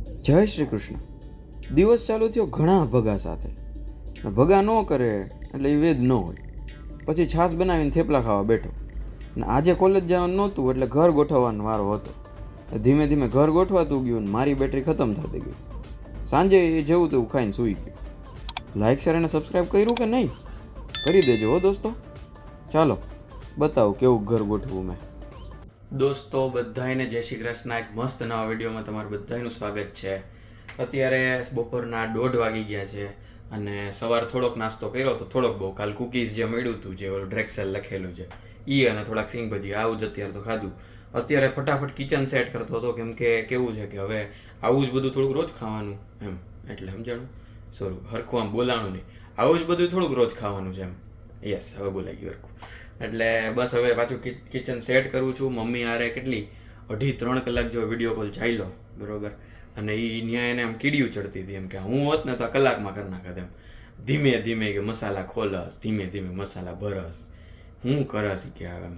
જય શ્રી કૃષ્ણ. દિવસ ચાલુ થયો ઘણા ભગા સાથે. ભગા ન કરે એટલે એ વેદ ન હોય. પછી છાશ બનાવીને થેપલા ખાવા બેઠો. ને આજે કોલેજ જવાનું નહોતું એટલે ઘર ગોઠવવાનો વારો હતો. ધીમે ધીમે ઘર ગોઠવાતું ગયું ને મારી બેટરી ખતમ થતી ગઈ. સાંજે એ જેવું તેવું ખાઈને સૂઈ ગયું. લાઈક શેર અને સબસ્ક્રાઈબ કર્યું કે નહીં? કરી દેજો હો દોસ્તો. ચાલો બતાવું કેવું ઘર ગોઠવું મેં. દોસ્તો બધાને જય શ્રી કૃષ્ણ. એક મસ્ત નવા વિડીયોમાં તમારું બધાનું સ્વાગત છે. અત્યારે બપોરના 1:30 વાગી ગયા છે અને સવારે થોડોક નાસ્તો કર્યો તો થોડોક બહુ કાલ કુકીઝ જે મળ્યું હતું જે ઓલું ડ્રેક્સેલ લખેલું છે એ અને થોડાક સિંગ ભજી આવું જ અત્યારે તો ખાધું. અત્યારે ફટાફટ કિચન સેટ કરતો હતો કેમ કે કેવું છે કે હવે આવું જ બધું થોડુંક રોજ ખાવાનું એમ એટલે સમજાણું સોરી હરખું આમ બોલાણું નહીં આવું જ બધું થોડુંક રોજ ખાવાનું છે એમ. યસ હવે બોલાઈ ગયું હરખું. એટલે બસ હવે પાછું કિચન સેટ કરું છું. મમ્મી આરે કેટલી 2.5-3 કલાક જેવો વિડીયો કોલ ચાલ્યો બરોબર. અને એ ન્યાય એને આમ કીડિયું ચડતી હતી એમ કે હું હોત ને તો કલાકમાં કરી નાખત એમ. ધીમે ધીમે કે મસાલા ખોલસ, ધીમે ધીમે મસાલા ભરસ, હું કરસ કે આવે એમ.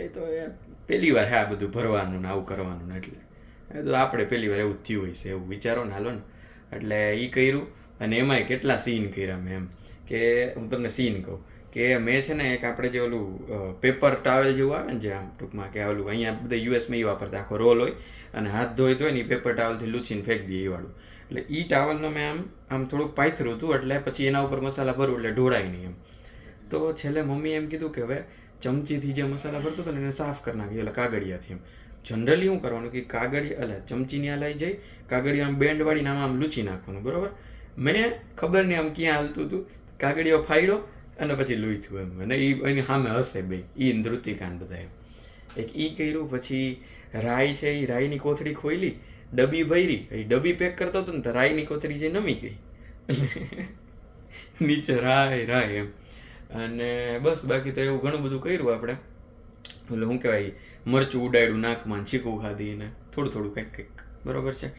એ તો યાર પહેલી વાર હે આ બધું ભરવાનું ને આવું કરવાનું ને એટલે એ તો આપણે પહેલી વાર એવું થયું હોય છે એવું વિચારો ને હાલો ને. એટલે એ કર્યું અને એમાંય કેટલા સીન કર્યા મેં એમ કે હું તમને સીન કહું કે મેં છે ને એક આપણે જે ઓલું પેપર ટાવેલ જેવું આવે ને જે આમ ટૂંકમાં કે ઓલું અહીંયા બધા યુએસમાં એ વાપરતા આખો રોલ હોય અને હાથ ધોઈ હોય ને એ પેપર ટાવલથી લૂછીને ફેંકી દે એ વાળું. એટલે એ ટાવલનો મેં આમ થોડુંક પાથર્યું હતું એટલે પછી એના ઉપર મસાલા ભરવું એટલે ઢોળાય નહીં એમ. તો છેલ્લે મમ્મીએ એમ કીધું કે હવે ચમચીથી જે મસાલા ભરતો હતો ને એને સાફ કરી નાખી એટલે કાગળિયાથી એમ. જનરલી શું કરવાનું કે કાગળિયા એટલે ચમચીની આ લઈ જઈ કાગળિયા આમ બેન્ડ વાળીને આમ લૂછી નાખવાનું બરોબર. મેં ખબર નહીં આમ ક્યાં હાલતું હતું કાગળિયો ફાડ્યો અને પછી લૂછ્યું એમ. અને એની સામે હશે બે એ નૃતિકાન બધા એમ. એક એ કર્યું પછી રાઈ છે એ રાઈની કોથળી ખોલી ડબ્બી ભરી એ ડબ્બી પેક કરતો હતો ને તો રાઈની કોથળી જે નમી ગઈ નીચે રાય એમ. અને બસ બાકી તો એવું ઘણું બધું કર્યું આપણે. એટલે શું કહેવાય મરચું ઉડાડ્યું નાકમાં ચીકું ખાધી ને થોડું કંઈક બરોબર છે.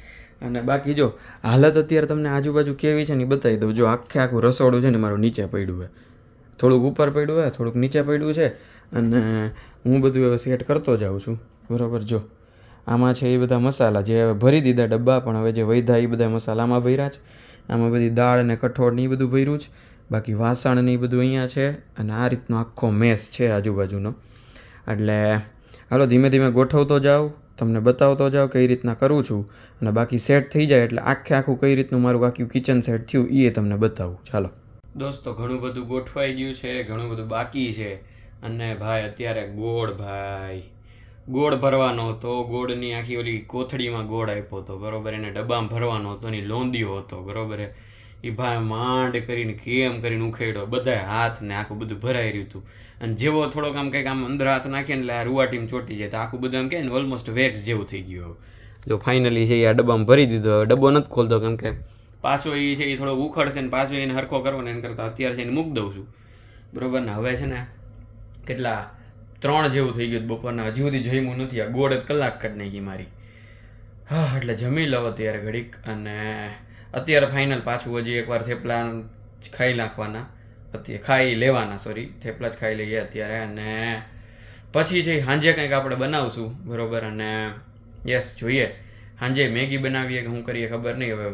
અને બાકી જો હાલત અત્યારે તમને આજુબાજુ કેવી છે ને એ બતાવી દઉં. જો આખું રસોડું છે ને મારું નીચે પડ્યું છે, થોડુંક ઉપર પડ્યું હોય, થોડુંક નીચે પડ્યું છે. અને હું બધું હવે સેટ કરતો જાઉં છું બરાબર. જો આમાં છે એ બધા મસાલા જે હવે ભરી દીધા ડબ્બા, પણ હવે જે વધ્યા એ બધા મસાલામાં ભર્યા છે. આમાં બધી દાળ ને કઠોળ ને એ બધું ભર્યું છે. બાકી વાસણ ને એ બધું અહીંયા છે. અને આ રીતનો આખો મેસ છે આજુબાજુનો. એટલે હાલો ધીમે ધીમે ગોઠવતો જાઉં, તમને બતાવતો જાઉં કઈ રીતના કરું છું. અને બાકી સેટ થઈ જાય એટલે આખું કઈ રીતનું મારું આખું કિચન સેટ થયું એ તમને બતાવું. ચાલો દોસ્તો ઘણું બધું ગોઠવાઈ ગયું છે, ઘણું બધું બાકી છે. અને ભાઈ અત્યારે ગોળ ભરવાનો હતો. ગોળની આખી ઓલી કોથળીમાં ગોળ આપ્યો હતો બરોબર. એને ડબ્બામાં ભરવાનો હતો, એની લોંદીઓ હતો બરોબર. એ ભાઈ માંડ કરીને કેમ કરીને ઉખેડ્યો, બધા હાથ ને આખું બધું ભરાઈ રહ્યું હતું. અને જેવો થોડોક આમ કંઈક આમ અંદર હાથ નાખીએ ને એટલે આ રૂવાટીમાં ચોટી જાય તો આખું બધું આમ કહે ને ઓલમોસ્ટ વેક્સ જેવું થઈ ગયું. જો ફાઇનલી છે એ આ ડબ્બામાં ભરી દીધો. ડબ્બો નથી ખોલતો કેમ કે પાછો એ છે એ થોડો ઉખડશે ને પાછો એને હરખો કરવાનો એને કરતાં અત્યારે છે એને મૂકી દઉં છું બરોબર. ને હવે છે ને કેટલા 3 જેવું થઈ ગયું બપોરના, હજી સુધી જમ્યું નથી. આ ગોળ કલાક કાઢી નાખી મારી. હા એટલે જમી લઉં અત્યારે ઘડીક. અને અત્યારે ફાઇનલ પાછું હજી એકવાર થેપલા ખાઈ નાખવાના, અત્યારે ખાઈ લેવાના થેપલા જ ખાઈ લઈએ અત્યારે. અને પછી છે સાંજે કંઈક આપણે બનાવશું બરોબર. અને યસ જોઈએ સાંજે મેગી બનાવીએ કે શું કરીએ ખબર નહીં. હવે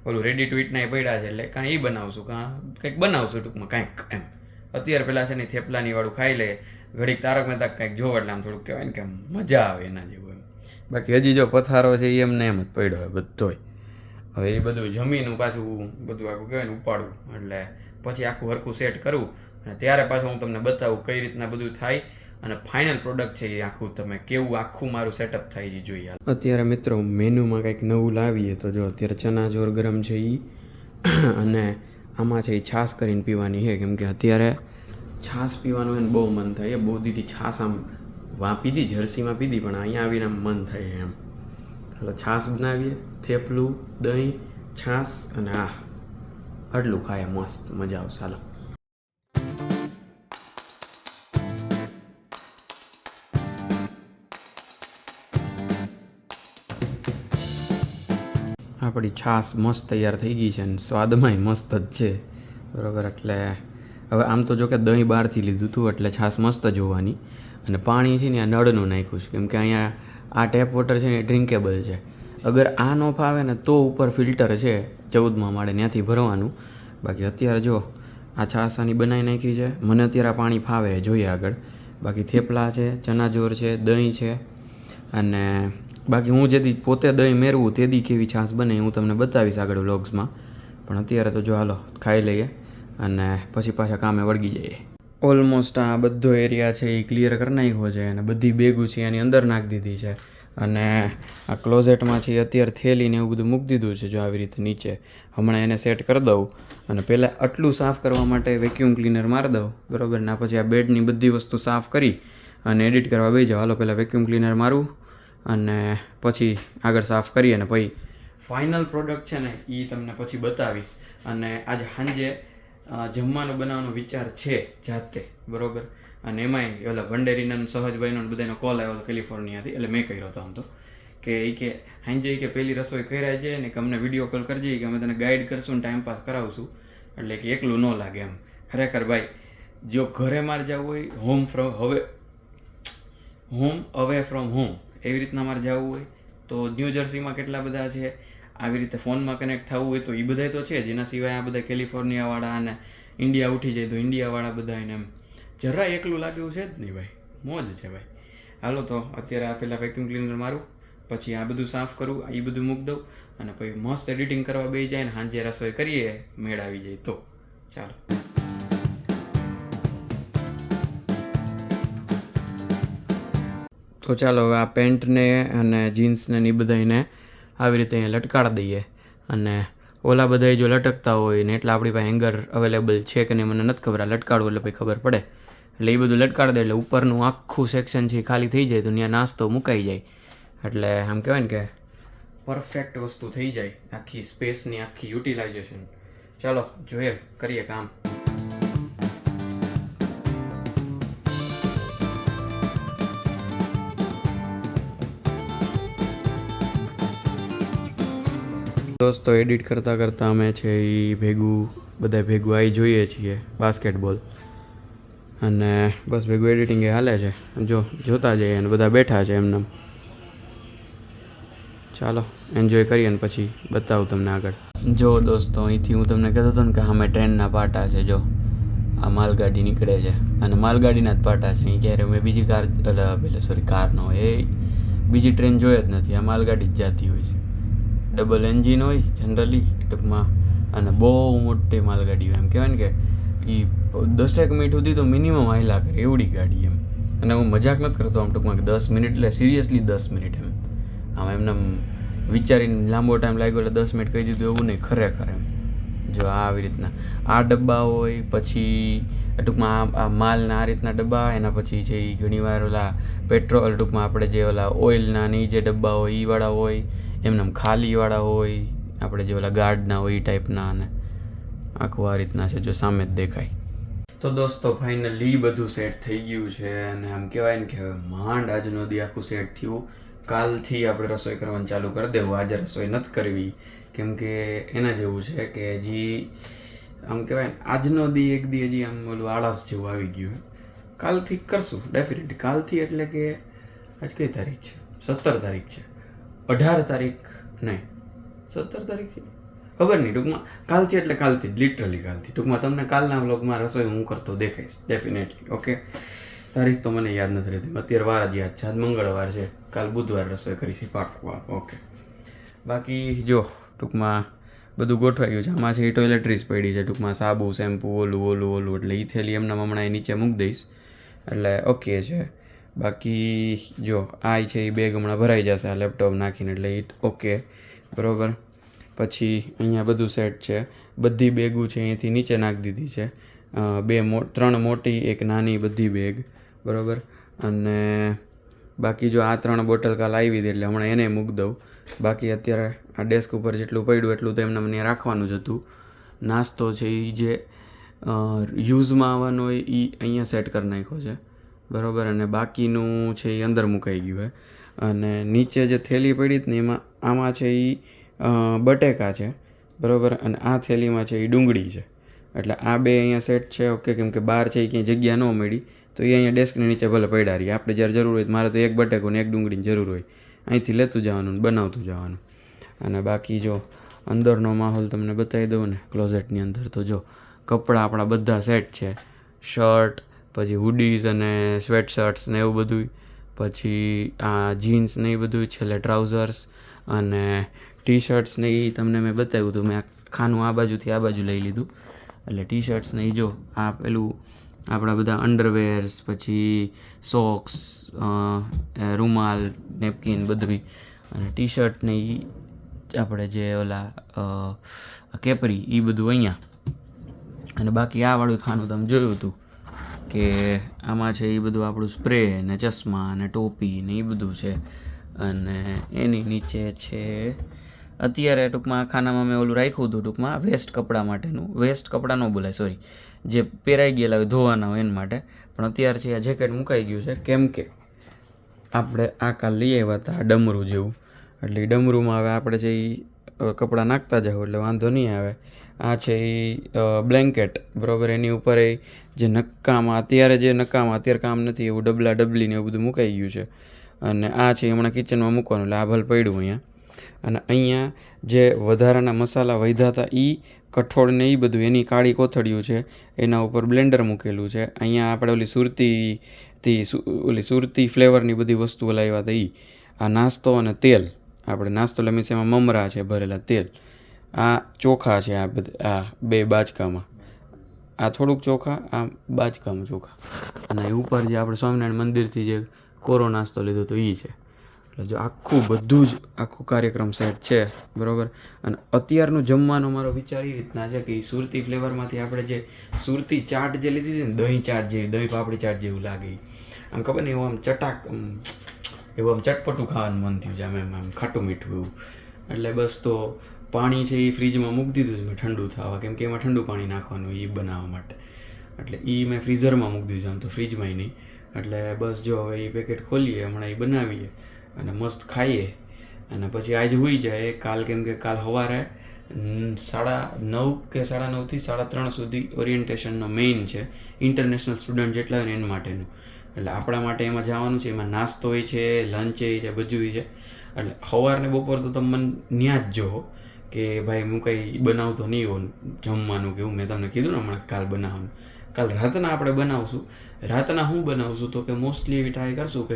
ઓલું રેડી ટુ ઇટના પડ્યા છે એટલે કાં એ બનાવશું કાં કંઈક બનાવશું ટૂંકમાં કાંઈક એમ. અત્યારે પેલા છે ને થેપલાની વાળું ખાઈ લે ઘડીક તારક મહેતા કંઈક જોવા એટલે આમ થોડુંક કહેવાય ને કે મજા આવે એના જેવું એમ. બાકી હજી જો પથારો છે એ એમને એમ જ પડ્યો હોય બધોય. હવે એ બધું જમીનું પાછું બધું આખું કહેવાય ને ઉપાડવું એટલે પછી આખું હરખું સેટ કરવું. અને ત્યારે પાછું હું તમને બતાવું કઈ રીતના બધું થાય અને ફાઇનલ પ્રોડક્ટ છે એ આખું તમે કેવું આખું મારું સેટઅપ થાય છે જોઈએ. અત્યારે મિત્રો મેનુમાં કંઈક નવું લાવીએ તો જો અત્યારે ચના ચોર ગરમ છે એ અને આમાં છે એ છાશ કરીને પીવાની છે કેમ કે અત્યારે છાશ પીવાનું એને બહુ મન થાય. બહુ દીથી છાશ આમ પીધી જર્સીમાં પીધી પણ અહીંયા આવીને આમ મન થાય એમ. ચાલો છાશ બનાવીએ, થેપલું, દહીં, છાશ અને આટલું ખાય મસ્ત મજા આવશે. ચાલો આપણી છાશ મસ્ત તૈયાર થઈ ગઈ છે અને સ્વાદમાંય મસ્ત જ છે બરાબર. એટલે હવે આમ તો જો કે દહીં બહારથી લીધું હતું એટલે છાશ મસ્ત જ હોવાની. અને પાણી છે ને આ નળનું નાખ્યું છે કેમ કે અહીંયા આ ટેપ વોટર છે ને એ ડ્રિંકેબલ છે. અગર આ ન ફાવે ને તો ઉપર ફિલ્ટર છે 14મા માળે ત્યાંથી ભરવાનું. બાકી અત્યારે જો આ છાશ આની બનાવી નાખી છે. મને અત્યારે આ પાણી ફાવે જોઈએ આગળ. બાકી થેપલા છે, ચણાચોર છે, દહીં છે, અને બાકી હું જેથી પોતે દહીં મેળવું તેદી કેવી છાશ બને હું તમને બતાવીશ આગળ વ્લોગ્સમાં. પણ અત્યારે તો જો હાલો ખાઈ લઈએ અને પછી પાછા કામે વળગી જઈએ. ઓલમોસ્ટ આ બધો એરિયા છે એ ક્લિયર કરી નાખ્યો છે અને બધી બેગું છે એની અંદર નાખી દીધી છે. અને આ ક્લોઝેટમાં છે અત્યારે થેલીને એવું બધું મૂકી દીધું છે જો આવી રીતે નીચે. હમણાં એને સેટ કરી દઉં અને પહેલાં આટલું સાફ કરવા માટે વેક્યુમ ક્લીનર મારી દઉં, બરાબર. ના પછી આ બેડની બધી વસ્તુ સાફ કરી અને એડિટ કરવા બેસી જાઓ. હાલો પહેલાં વેક્યુમ ક્લીનર મારું અને પછી આગળ સાફ કરીએ અને પછી ફાઇનલ પ્રોડક્ટ છે ને એ તમને પછી બતાવીશ. અને આજે સાંજે જમવાનું બનાવવાનો વિચાર છે જાતે, બરાબર. અને એમાંય ઓલા ભંડેરીના સહજભાઈનો બધાનો કોલ આવ્યો હતો કેલિફોર્નિયાથી, એટલે મેં કર્યો હતો આમ તો, કે એ કે સાંજે કે પહેલી રસોઈ કર્યા છે ને કે અમને વિડીયો કોલ કરજે કે અમે તને ગાઈડ કરશું ને ટાઈમ પાસ કરાવશું, એટલે કે એકલું ન લાગે એમ. ખરેખર ભાઈ જો ઘરે મારે જવું હોય હોમ અવે ફ્રોમ હોમ એવી રીતના મારે જવું હોય તો ન્યૂ જર્સીમાં કેટલા બધા છે, આવી રીતે ફોનમાં કનેક્ટ થવું હોય તો એ બધા તો છે જ. એના સિવાય આ બધા કેલિફોર્નિયાવાળા અને ઇન્ડિયા ઉઠી જાય તો ઇન્ડિયાવાળા બધા એને એમ જરા એકલું લાગ્યું છે જ નહીં ભાઈ, મોજ છે ભાઈ. હાલો તો અત્યારે આ પહેલાં વેક્યુમ ક્લીનર મારું, પછી આ બધું સાફ કરું, એ બધું મૂકી દઉં અને પછી મસ્ત એડિટિંગ કરવા બેસી જાય ને સાંજે રસોઈ કરીએ મેળ આવી જાય તો. ચાલો તો ચાલો હવે આ પેન્ટને અને જીન્સને એ બધાને આવી રીતે અહીંયા લટકાડી દઈએ. અને ઓલા બધા જો લટકતા હોય ને એટલે આપણી પાસે હેંગર અવેલેબલ છે કે નહીં મને નથી ખબર. આ લટકાડવું એટલે પછી ખબર પડે. એટલે એ બધું લટકાડી દે એટલે ઉપરનું આખું સેક્શન છે ખાલી થઈ જાય તો ત્યાં નાસ્તો મુકાઈ જાય. એટલે આમ કહેવાય ને કે પરફેક્ટ વસ્તુ થઈ જાય, આખી સ્પેસની આખી યુટિલાઇઝેશન. ચાલો જોઈએ કરીએ કામ. દોસ્તો એડિટ કરતાં કરતાં અમે છે એ બધા ભેગું આવી જોઈએ છીએ બાસ્કેટબોલ, અને બસ ભેગું એડિટિંગ એ હાલે છે. જોતા જઈએ અને બધા બેઠા છે એમને. ચાલો એન્જોય કરીએ ને પછી બતાવું તમને આગળ. જો દોસ્તો અહીંથી હું તમને કહેતો હતો ને કે અમે ટ્રેનના પાટા છે. જો આ માલગાડી નીકળે છે અને માલગાડીના જ પાટા છે. અહીં ક્યારે મેં બીજી કાર ન હોય એ બીજી ટ્રેન જોઈ જ નથી. આ માલગાડી જ જતી હોય છે. ડબલ એન્જિન હોય જનરલી ટૂંકમાં, અને બહુ મોટી માલગાડી હોય. એમ કહેવાય ને કે એ 10 મિનિટ સુધી તો મિનિમમ હાલ્યા કરે એવડી ગાડી એમ. અને હું મજાક નથી કરતો આમ ટૂંકમાં કે 10 મિનિટ એટલે સિરિયસલી 10 મિનિટ એમ. આમ એમને વિચારીને લાંબો ટાઈમ લાગ્યો એટલે 10 મિનિટ કહી દીધું એવું નહીં, ખરેખર એમ. જો આવી રીતના આ ડબ્બા હોય, પછી ટૂંકમાં આ માલના આ રીતના ડબ્બા, એના પછી છે એ ઘણીવાર ઓલા પેટ્રોલ ટૂંકમાં આપણે જે ઓલા ઓઇલના ને એ જે ડબ્બા હોય એ વાળા હોય, એમને ખાલીવાળા હોય, આપણે જે ઓલા ગાર્ડના હોય એ ટાઈપના. અને આખું આ રીતના છે જો સામે જ દેખાય. તો દોસ્તો ફાઇનલી બધું સેટ થઈ ગયું છે અને આમ કહેવાય ને કે માંડ આજનો દી આખું સેટ થયું. કાલથી આપણે રસોઈ કરવાનું ચાલુ કરી દેવું. આજે રસોઈ નથી કરવી કેમ કે એના જેવું છે કે હજી આમ કહેવાય ને આજનો દી એક દી હજી આમ ઓલું આળસ જેવું આવી ગયું. કાલથી કરશું ડેફિનેટલી. કાલથી એટલે કે આજ કઈ તારીખ છે? 17 તારીખ છે. 18 તારીખ નહીં 17 તારીખ છે, ખબર નહીં. ટૂંકમાં કાલથી એટલે કાલથી જ, લિટરલી કાલથી. ટૂંકમાં તમને કાલના વ્લોગમાં રસોઈ હું કરતો દેખાઈશ ડેફિનેટલી. ઓકે, તારીખ તો મને યાદ નથી રહેતી અત્યારે, વાર જ યાદ છે. આજ મંગળવાર છે, કાલ બુધવાર રસોઈ કરીશ પાકવા. ઓકે, બાકી જો ટૂંકમાં બધું ગોઠવાઈ ગયું છે. આમાં છે એ ટોયલેટરીઝ પડી છે ટૂંકમાં, સાબુ, શેમ્પુ, ઓલું એટલે એ થેલી એમના હમણાં એ નીચે મૂકી દઈશ એટલે ઓકે છે. બાકી જો આ છે એ બેગ હમણાં ભરાઈ જશે આ લેપટોપ નાખીને એટલે એ ઓકે, બરાબર. પછી અહીંયા બધું સેટ છે. બધી બેગું છે અહીંથી નીચે નાખી દીધી છે. 3 મોટી 1 નાની બધી બેગ, બરાબર. અને બાકી જો આ 3 બોટલ કાલ આવી હતી એટલે હમણાં એને મૂકી દઉં. બાકી અત્યારે આ ડેસ્ક ઉપર જેટલું પડ્યું એટલું તો એમને મને રાખવાનું જ હતું. નાસ્તો છે એ જે યુઝમાં આવવાનો હોય એ અહીંયા સેટ કરી નાખ્યો છે, બરાબર. અને બાકીનું છે એ અંદર મુકાઈ ગયું છે. અને નીચે જે થેલી પડી હતી ને આમાં છે એ બટેકા છે, બરાબર. અને આ થેલીમાં છે એ ડુંગળી છે. એટલે આ બે અહીંયા સેટ છે. ઓકે, કેમ કે બહાર છે એ ક્યાંય જગ્યા ન મળી તો એ અહીંયા ડેસ્કની નીચે ભલે પડ્યા રહીએ. આપણે જ્યારે જરૂર હોય મારે તો 1 બટેકું ને 1 ડુંગળીની જરૂર હોય, અહીંથી લેતું જવાનું બનાવતું જવાનું. અને બાકી જો અંદરનો માહોલ તમને બતાવી દઉં ને ક્લોઝેટની અંદર, તો જો કપડાં આપણા બધા સેટ છે, શર્ટ, પછી હુડીઝ અને સ્વેટ શર્ટ્સ ને એવું બધું, પછી આ જીન્સ ને એ બધું, છેલ્લે ટ્રાઉઝર્સ અને ટી શર્ટ્સ ને એ તમને મેં બતાવ્યું હતું. મેં ખાનું આ બાજુથી આ બાજુ લઈ લીધું, એટલે ટી શર્ટ્સ ને એ જો આ પેલું આપણા બધા અંડરવેર્સ, પછી સોક્સ, રૂમાલ, નેપકિન બધું, અને ટી શર્ટ ને એ આપણે જે ઓલા કેપરી એ બધું અહીંયા. અને બાકી આ વાળું ખાનું તમે જોયું હતું કે આમાં છે એ બધું આપણું સ્પ્રે ને ચશ્મા ને ટોપી ને એ બધું છે. અને એની નીચે છે અત્યારે ટૂંકમાં આ ખાનામાં મેં ઓલું રાખ્યું હતું ટૂંકમાં વેસ્ટ કપડાં માટેનું. વેસ્ટ કપડાં ન બોલાય, સોરી, જે પહેરાઈ ગયેલા હોય ધોવાના હોય એના માટે. પણ અત્યારે છે આ જેકેટ મુકાઈ ગયું છે, કેમ કે આપણે આ કાલ લઈ આવ્યા હતા ડમરું જેવું, એટલે એ ડમરુંમાં હવે આપણે જે એ કપડાં નાખતા જાવ એટલે વાંધો નહીં આવે. આ છે એ બ્લેન્કેટ, બરાબર, એની ઉપર એ જે નક્કામાં અત્યારે કામ નથી એવું ડબલા ડબલી ને એવું બધું મુકાઈ ગયું છે. અને આ છે હમણાં કિચનમાં મૂકવાનું, એટલે આ ભલ પડ્યું અહીંયા. અને અહીંયા જે વધારાના મસાલા વધ્યા હતા એ કઠોળ ને એ બધું એની કાળી કોથળીઓ છે, એના ઉપર બ્લેન્ડર મૂકેલું છે. અહીંયા આપણે ઓલી સુરતી ફ્લેવરની બધી વસ્તુઓ લાવ્યા હતા એ. આ નાસ્તો અને તેલ, આપણે નાસ્તો એટલે મીન્સ એમાં મમરા છે ભરેલા, તેલ. આ ચોખા છે, આ બે બાચકામાં, આ થોડુંક ચોખા, આ બાચકામાં ચોખા. અને ઉપર જે આપણે સ્વામિનારાયણ મંદિરથી જે કોરો નાસ્તો લીધો તો એ છે. એટલે જો આખું કાર્યક્રમ સેટ છે, બરાબર. અને અત્યારનું જમવાનો મારો વિચાર એ રીતના છે કે એ સુરતી ફ્લેવરમાંથી આપણે જે સુરતી ચાટ જે લીધી હતી ને, દહીં ચાટ જેવી, દહીં પાપડી ચાટ જેવું લાગે, આમ ખબર નહીં એવું આમ આમ ચટપટું ખાવાનું મન થયું છે, આમ ખાટું મીઠું એવું. એટલે બસ તો પાણી છે એ ફ્રીજમાં મૂકી દીધું છે મેં ઠંડુ થવા, કેમ કે એમાં ઠંડુ પાણી નાખવાનું એ બનાવવા માટે. એટલે એ મેં ફ્રીઝરમાં મૂકી દીધું, આમ તો ફ્રીજમાં નહીં. એટલે બસ જો હવે એ પેકેટ ખોલીએ, હમણાં એ બનાવીએ અને મસ્ત ખાઈએ. અને પછી આજે હોઈ જાય કાલ, કેમ કે કાલ સવારે 9:30 કે 9:30 થી 3:30 સુધી ઓરિએન્ટેશનનો મેઇન છે, ઇન્ટરનેશનલ સ્ટુડન્ટ જેટલા હોય ને એના માટેનું. એટલે આપણા માટે એમાં જવાનું છે, એમાં નાસ્તો હોય છે, લંચ છે, બધું છે. એટલે સવારને બપોર તો તમે મને ત્યાં જ જોવો કે ભાઈ હું કંઈ બનાવતો નહીં હોઉં જમવાનું, કે હું મેં તમને કીધું ને હમણાં કાલ બનાવવાનું. કાલ રાતના આપણે બનાવશું. રાતના હું બનાવશું તો કે મોસ્ટલી એવી ટ્રાય કરશું કે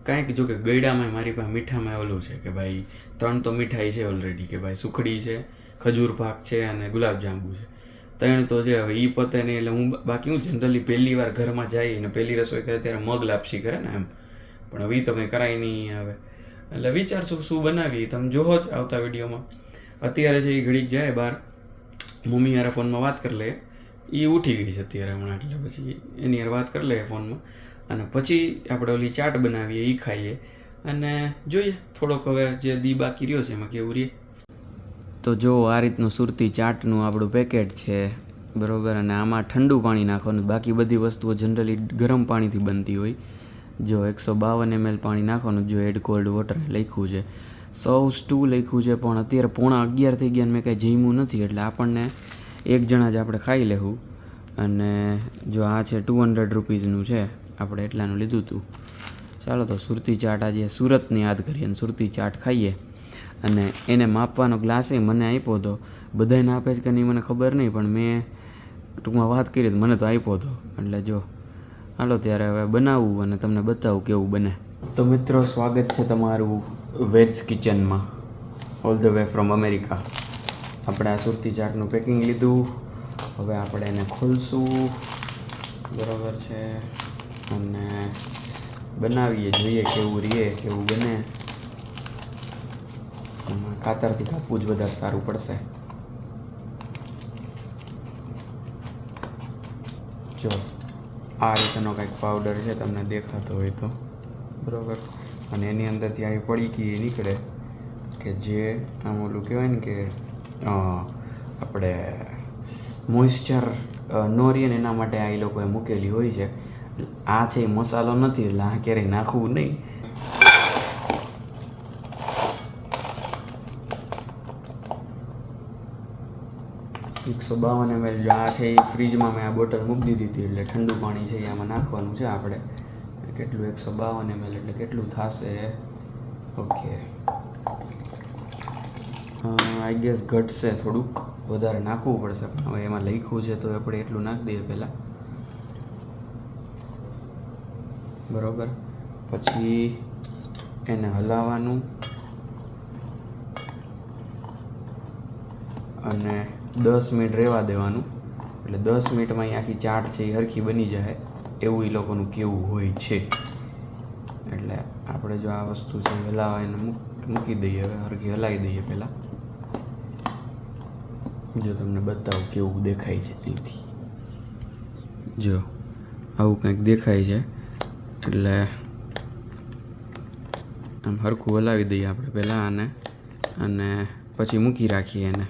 કાંઈક જો કે ગયડામાં મારી પાસે મીઠામાં ઓલું છે કે ભાઈ 3 તો મીઠાઈ છે ઓલરેડી, કે ભાઈ સુખડી છે, ખજૂર પાક છે અને ગુલાબજાંબુ છે. 3 તો છે. હવે એ પતે નહીં એટલે હું બાકી હું જનરલી પહેલી વાર ઘરમાં જઈએ ને પહેલી રસોઈ કરે ત્યારે મગ લાપસી કરે ને એમ, પણ હવે એ તો કંઈ કરાય નહીં આવે. એટલે વિચારશું શું બનાવીએ, તમે જોવો જ આવતા વિડીયોમાં. અત્યારે છે એ ઘડીક જાય બહાર, મમ્મી યાર ફોનમાં વાત કરી લે, એ ઉઠી ગઈ છે અત્યારે હમણાં, એટલે પછી એની યાર વાત કરી લે ફોનમાં. અને પછી આપણે ઓલી ચાટ બનાવીએ, એ ખાઈએ અને જોઈએ થોડોક હવે જે દી બાકી રહ્યો છે એમાં કેવું રહીએ. તો જો આ રીતનું સુરતી ચાટનું આપણું પેકેટ છે, બરાબર. અને આમાં ઠંડુ પાણી નાખવાનું, બાકી બધી વસ્તુઓ જનરલી ગરમ પાણીથી બનતી હોય. જો 152 ml પાણી નાખવાનું, જો એડ કોલ્ડ વોટર લખ્યું છે. સર્વ્સ 2 લખ્યું છે, પણ અત્યારે 11:15 થઈ ગયા મેં કાંઈ જમ્યું નથી, એટલે આપણને એક જણા જ આપણે ખાઈ લેવું. અને જો આ છે 200 રૂપીઝનું છે, આપણે એટલાનું લીધું હતું. ચાલો તો સુરતી ચાટ આજે સુરતને યાદ કરીએ અને સુરતી ચાટ ખાઈએ. અને એને માપવાનો ગ્લાસ મને આપ્યો હતો, બધાને આપે છે કે નહીં મને ખબર નહીં, પણ મેં ટૂંકમાં વાત કરી મને તો આપ્યો હતો. એટલે જો હાલો ત્યારે હવે બનાવવું અને તમને બતાવું કેવું બને. તો મિત્રો, સ્વાગત છે તમારું વેજ કિચનમાં, all the way from America. આપણે આ સુરતી ચાટનું પેકિંગ લીધું, હવે આપણે એને ખોલશું, બરાબર છે, અને બનાવીએ, જોઈએ કેવું રહીએ, કેવું બને. કાતરથી કાપવું જ વધારે સારું પડશે. જો આ રીતનો કંઈક પાવડર છે, તમને દેખાતો હોય તો, બરાબર. અને એની અંદરથી આવી પડીકી નીકળે કે જે આમ ઓલું કહેવાય ને કે આપણે મોઇશ્ચર ન રહે ને એના માટે આ એ લોકોએ મૂકેલી હોય છે. આ છે એ મસાલો નથી, એટલે આ ક્યારેય નાખવું નહીં. $152 ml જો આ છે એ ફ્રીજમાં મેં આ બોટલ મૂકી દીધી હતી, એટલે ઠંડુ પાણી છે એ આમાં નાખવાનું છે આપણે. કેટલું 152 ml એટલે કેટલું થશે? ઓકે, આઈ ગેસ ઘટશે, થોડુંક વધારે નાખવું પડશે. હવે એમાં લખ્યું છે તો આપણે એટલું નાખી દઈએ પહેલાં, બરાબર. પછી એને હલાવવાનું અને 10 મિનિટ રહેવા દેવાનું. એટલે 10 મિનિટમાં અહીં આખી ચાટ છે એ હરખી બની જાય એવું એ લોકોનું કહેવું હોય છે. એટલે આપણે જો આ વસ્તુ છે હલાવીને મૂકી દઈએ. હવે હરખી હલાવી દઈએ પહેલાં. જો તમને બતાવું કેવું દેખાય છે અહીંથી. જો આવું કંઈક દેખાય છે. એટલે આમ હરખું હલાવી દઈએ આપણે પહેલાં અને પછી મૂકી રાખીએ એને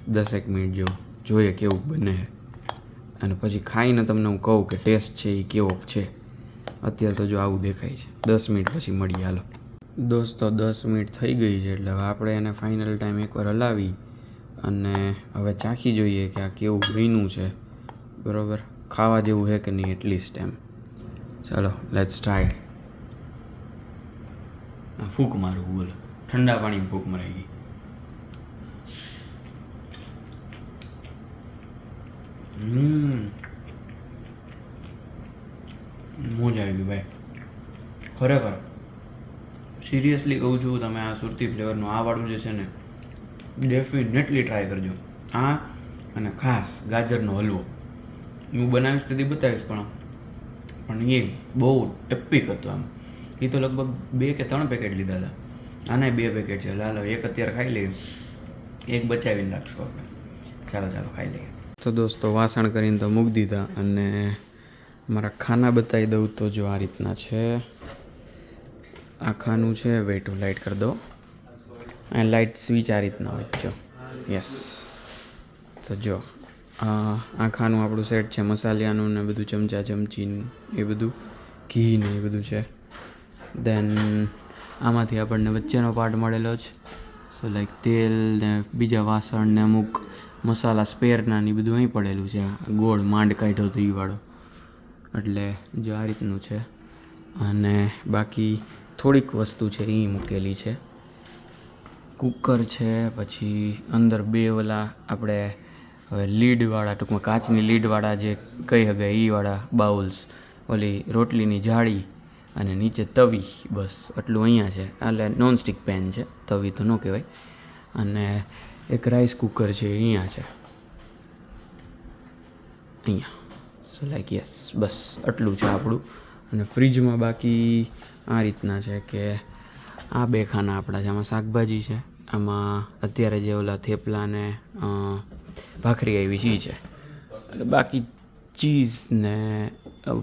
10 મિનિટ જેવું, જોઈએ કેવું બને. અને પછી ખાઈને તમને હું કહું કે ટેસ્ટ છે એ કેવો છે. અત્યારે તો જો આવું દેખાય છે. 10 મિનિટ પછી મળીએ. હાલો દોસ્તો, 10 મિનિટ થઈ ગઈ છે. એટલે હવે આપણે એને ફાઇનલ ટાઈમ એકવાર હલાવી અને હવે ચાખી જોઈએ કે આ કેવું બન્યું છે. બરાબર, ખાવા જેવું છે કે નહીં એટલીસ્ટ એમ. ચાલો લેટ્સ ટ્રાય. ફૂંક મારું, બોલો. ઠંડા પાણીમાં ફૂંક મરાઈ ગઈ. મજા આવી ગઈ ભાઈ, ખરેખર સિરિયસલી કહું છું. તમે આ સુરતી ફ્લેવરનું આ વાળું જે છે ને ડેફિનેટલી ટ્રાય કરજો. આ અને ખાસ ગાજરનો હલવો હું બનાવીશ તેથી બતાવીશ, પણ એ બહુ એપિક હતો. આમ એ તો લગભગ 2 કે 3 પેકેટ લીધા હતા. આના 2 પેકેટ છે. ચાલો એક અત્યારે ખાઈ લઈએ, એક બચાવીને રાખશો આપણે. ચાલો ખાઈ લઈએ. તો દોસ્તો, વાસણ કરીને તો મૂકી દીધા અને મારા ખાના બતાવી દઉં તો જો આ રીતના છે. આ ખાનું છે. વેઇટ લાઇટ કરી દો. આ લાઇટ સ્વિચ આ રીતના હોય જો. યસ. તો જો આ ખાનું આપણું સેટ છે. મસાલિયાનું ને બધું, ચમચા ચમચી એ બધું, ઘી ને એ બધું છે. દેન આમાંથી આપણને વચ્ચેનો પાર્ટ મળેલો છે. સો લાઈક તેલ ને બીજા વાસણ ને અમુક મસાલા સ્પેરના ને બધું અહીં પડેલું છે. ગોળ માંડ કાઢ્યો તો એ વાળો. એટલે જો આ રીતનું છે. અને બાકી થોડીક વસ્તુ છે એ મૂકેલી છે. કુકર છે. પછી અંદર 2 ઓલા આપણે હવે લીડવાળા, ટૂંકમાં કાચની લીડવાળા જે કહી શકાય એ વાળા બાઉલ્સ, ઓલી રોટલીની જાળી અને નીચે તવી. બસ આટલું અહીંયા છે. એટલે નોનસ્ટિક પેન છે, તવી તો ન કહેવાય. અને એક રાઈસ કુકર છે અહીંયા છે, અહીંયા. સો લાઈક યસ, બસ આટલું છે આપણું. અને ફ્રીજમાં બાકી આ રીતના છે કે આ 2 ખાના આપણા છે. આમાં શાકભાજી છે. આમાં અત્યારે જે ઓલા થેપલા ને ભાખરી આવી છે છે. અને બાકી ચીઝ ને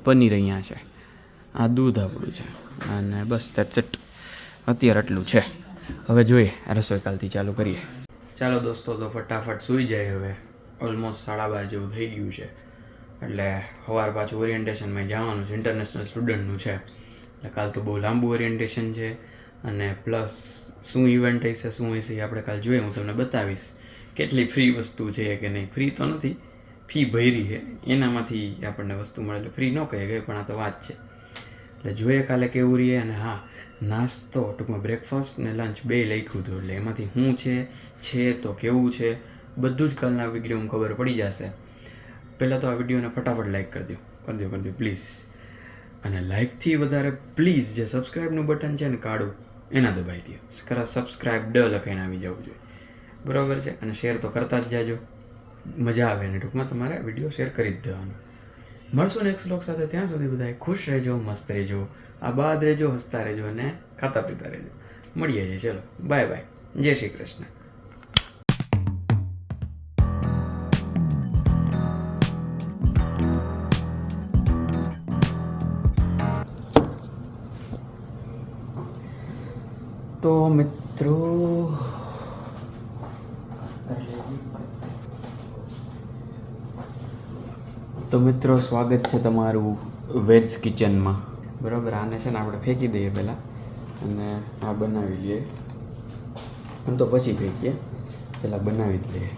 પનીર અહીંયા છે. આ દૂધ આપણું છે. અને બસ દેટ્સ ઇટ. અત્યારે આટલું છે. હવે જોઈએ રસોઈ કાલથી ચાલુ કરીએ. ચાલો દોસ્તો, તો ફટાફટ સૂઈ જાય. હવે ઓલમોસ્ટ 12:30 જેવું થઈ ગયું છે. એટલે સવાર પાછું ઓરિએન્ટેશનમાં જવાનું છે. ઇન્ટરનેશનલ સ્ટુડન્ટનું છે. એટલે કાલ તો બહુ લાંબુ ઓરિએન્ટેશન છે. અને પ્લસ શું ઇવેન્ટ હશે, શું હશે એ આપણે કાલ જોઈએ. હું તમને બતાવીશ કેટલી ફ્રી વસ્તુ છે કે નહીં. ફ્રી તો નથી, ફી ભરી છે, એનામાંથી આપણને વસ્તુ મળે. એટલે ફ્રી ન કહી ગઈ, પણ આ તો વાત છે. એટલે જોઈએ કાલે કેવું રહીએ. અને હા, નાસ્તો ટૂંકમાં બ્રેકફાસ્ટ ને લંચ 2 લખ્યું હતું. એટલે એમાંથી શું છે તો કેવું છે બધું જ કાલના વિડીયોમાં ખબર પડી જશે. પહેલાં તો આ વિડીયોને ફટાફટ લાઈક કરી દો પ્લીઝ. અને લાઈકથી વધારે પ્લીઝ જે સબસ્ક્રાઈબનું બટન છે ને કાળું, એના દબાવી દો. સબસ્ક્રાઈબ લખાઈને આવી જવું જોઈએ. બરાબર છે. અને શેર તો કરતા જ જાજો, મજા આવે. અને ટૂંકમાં તમારે વિડીયો શેર કરી જ દેવાનો. મળશું નેક્સ્ટ વ્લોગ સાથે. ત્યાં સુધી બધા ખુશ રહેજો, મસ્ત રહેજો, આબાદ રહેજો, હસતા રહેજો અને ખાતા પીતા રહેજો. મળીએ છીએ. ચલો બાય બાય. જય શ્રી કૃષ્ણ. તો મિત્રો સ્વાગત છે તમારું વેજ કિચનમાં. બરાબર. આને છે ને આપણે ફેંકી દઈએ પહેલાં અને આ બનાવી લઈએ. આમ તો પછી ફેંકીએ, પહેલાં બનાવી જ લઈએ.